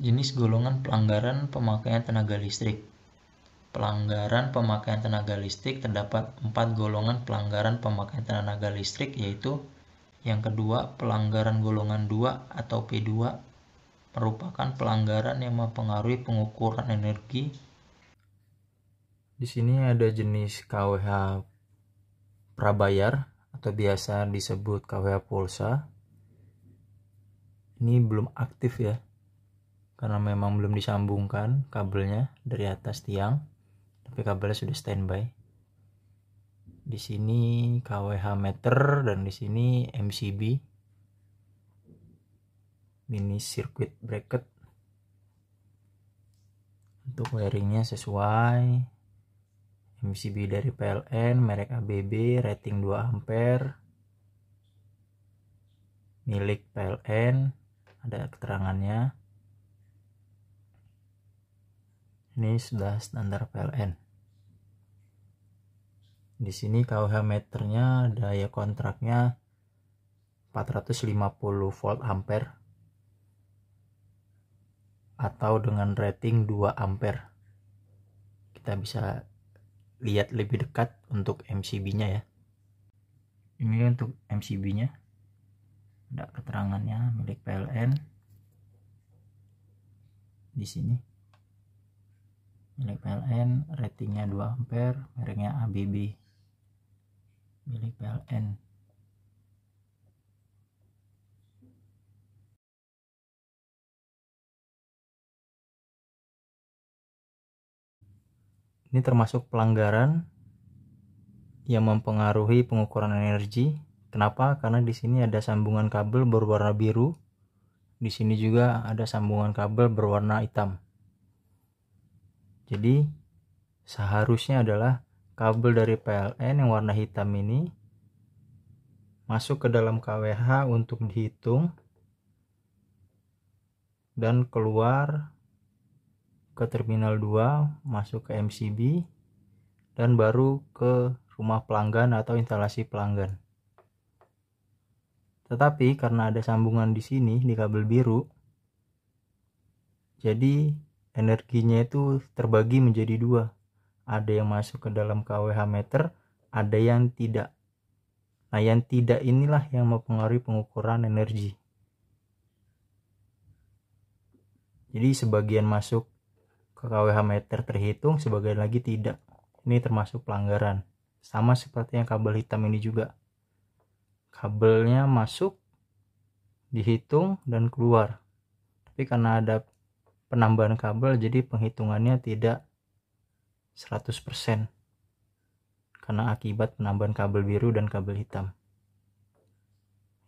Jenis golongan pelanggaran pemakaian tenaga listrik. Pelanggaran pemakaian tenaga listrik terdapat 4 golongan pelanggaran pemakaian tenaga listrik, yaitu yang kedua, pelanggaran golongan 2 atau P2 merupakan pelanggaran yang mempengaruhi pengukuran energi. Di sini ada jenis KWH prabayar atau biasa disebut KWH pulsa. Ini belum aktif ya, karena memang belum disambungkan kabelnya dari atas tiang, tapi kabelnya sudah standby. Di sini KWH meter dan di sini MCB, mini circuit bracket. Untuk wiringnya sesuai, MCB dari PLN, merek ABB, rating 2 ampere, milik PLN, ada keterangannya. Ini sudah standar PLN. Di sini KWH meternya daya kontraknya 450 volt ampere atau dengan rating 2 ampere. Kita bisa lihat lebih dekat untuk MCB-nya ya. Ini untuk MCB-nya. Ada keterangannya, milik PLN. Di sini. Milik PLN, ratingnya 2 ampere, mereknya ABB. Milik PLN. Ini termasuk pelanggaran yang mempengaruhi pengukuran energi. Kenapa? Karena di sini ada sambungan kabel berwarna biru. Di sini juga ada sambungan kabel berwarna hitam. Jadi seharusnya adalah kabel dari PLN yang warna hitam ini masuk ke dalam KWH untuk dihitung dan keluar ke terminal 2, masuk ke MCB dan baru ke rumah pelanggan atau instalasi pelanggan. Tetapi karena ada sambungan di sini di kabel biru, jadi energinya itu terbagi menjadi 2. Ada yang masuk ke dalam KWH meter, ada yang tidak. Nah, yang tidak inilah yang mempengaruhi pengukuran energi. Jadi sebagian masuk ke KWH meter terhitung, sebagian lagi tidak. Ini termasuk pelanggaran. Sama seperti yang kabel hitam ini juga. Kabelnya masuk, dihitung, dan keluar. Tapi karena ada penambahan kabel, jadi penghitungannya tidak 100%. Karena akibat penambahan kabel biru dan kabel hitam.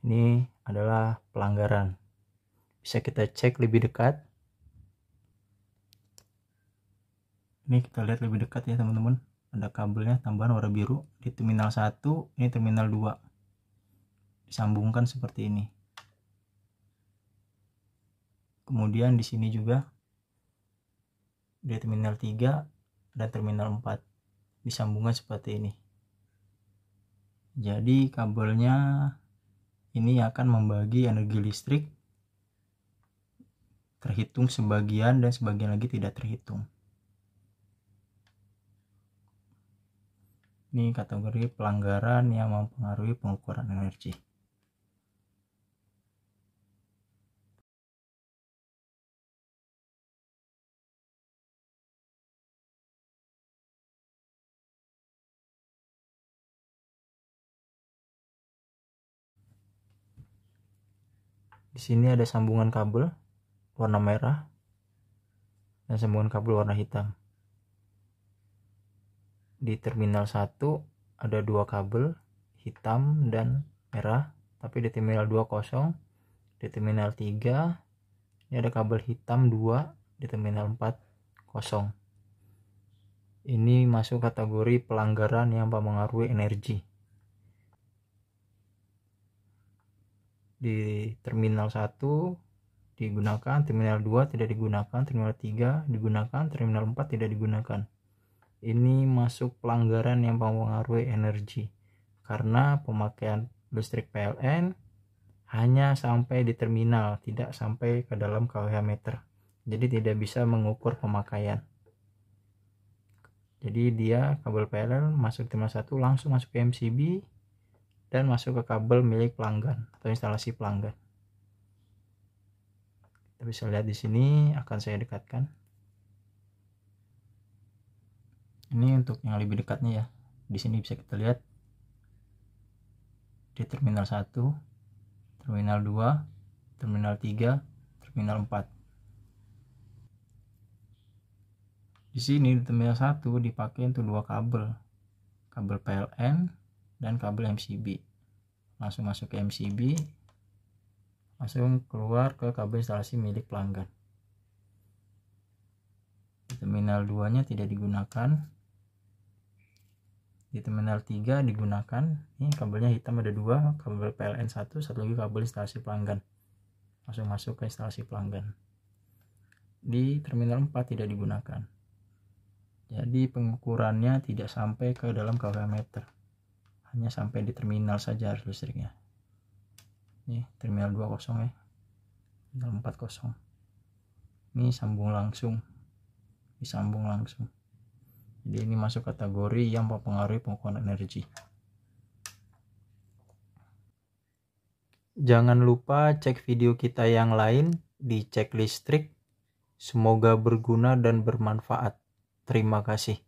Ini adalah pelanggaran. Bisa kita cek lebih dekat. Ini kita lihat lebih dekat ya teman-teman. Ada kabelnya tambahan warna biru di terminal 1, ini terminal 2. Disambungkan seperti ini. Kemudian di sini juga di terminal 3 dan terminal 4 disambungkan seperti ini. Jadi kabelnya ini akan membagi energi listrik, terhitung sebagian dan sebagian lagi tidak terhitung. Ini kategori pelanggaran yang mempengaruhi pengukuran energi. Di sini ada sambungan kabel warna merah dan sambungan kabel warna hitam. Di terminal 1 ada 2 kabel hitam dan merah, tapi di terminal 2 kosong. Di terminal 3 ini ada kabel hitam 2, di terminal 4 kosong. Ini masuk kategori pelanggaran yang mempengaruhi energi. Di terminal 1 digunakan, terminal 2 tidak digunakan, terminal 3 digunakan, terminal 4 tidak digunakan. Ini masuk pelanggaran yang mempengaruhi energi karena pemakaian listrik PLN hanya sampai di terminal, tidak sampai ke dalam KWH meter. jadi tidak bisa mengukur pemakaian. Jadi dia kabel PLL masuk terminal 1 langsung masuk ke MCB dan masuk ke kabel milik pelanggan atau instalasi pelanggan. Kita bisa lihat di sini, akan saya dekatkan. Ini untuk yang lebih dekatnya ya. Di sini bisa kita lihat di terminal 1, terminal 2, terminal 3, terminal 4. Di sini di terminal 1 dipakai untuk dua kabel PLN dan kabel MCB. Langsung masuk ke MCB, langsung keluar ke kabel instalasi milik pelanggan. Di terminal 2 nya tidak digunakan, di terminal 3 digunakan. Ini kabelnya hitam ada dua, kabel PLN satu lagi kabel instalasi pelanggan, langsung masuk ke instalasi pelanggan. Di terminal 4 tidak digunakan, jadi pengukurannya tidak sampai ke dalam kWh meter, hanya sampai di terminal saja arus listriknya. Ini terminal 2 kosong ya, terminal 4 kosong. Ini sambung langsung, disambung langsung. Jadi ini masuk kategori yang mempengaruhi pengukuran energi. Jangan lupa cek video kita yang lain di Cek Listrik. Semoga berguna dan bermanfaat. Terima kasih.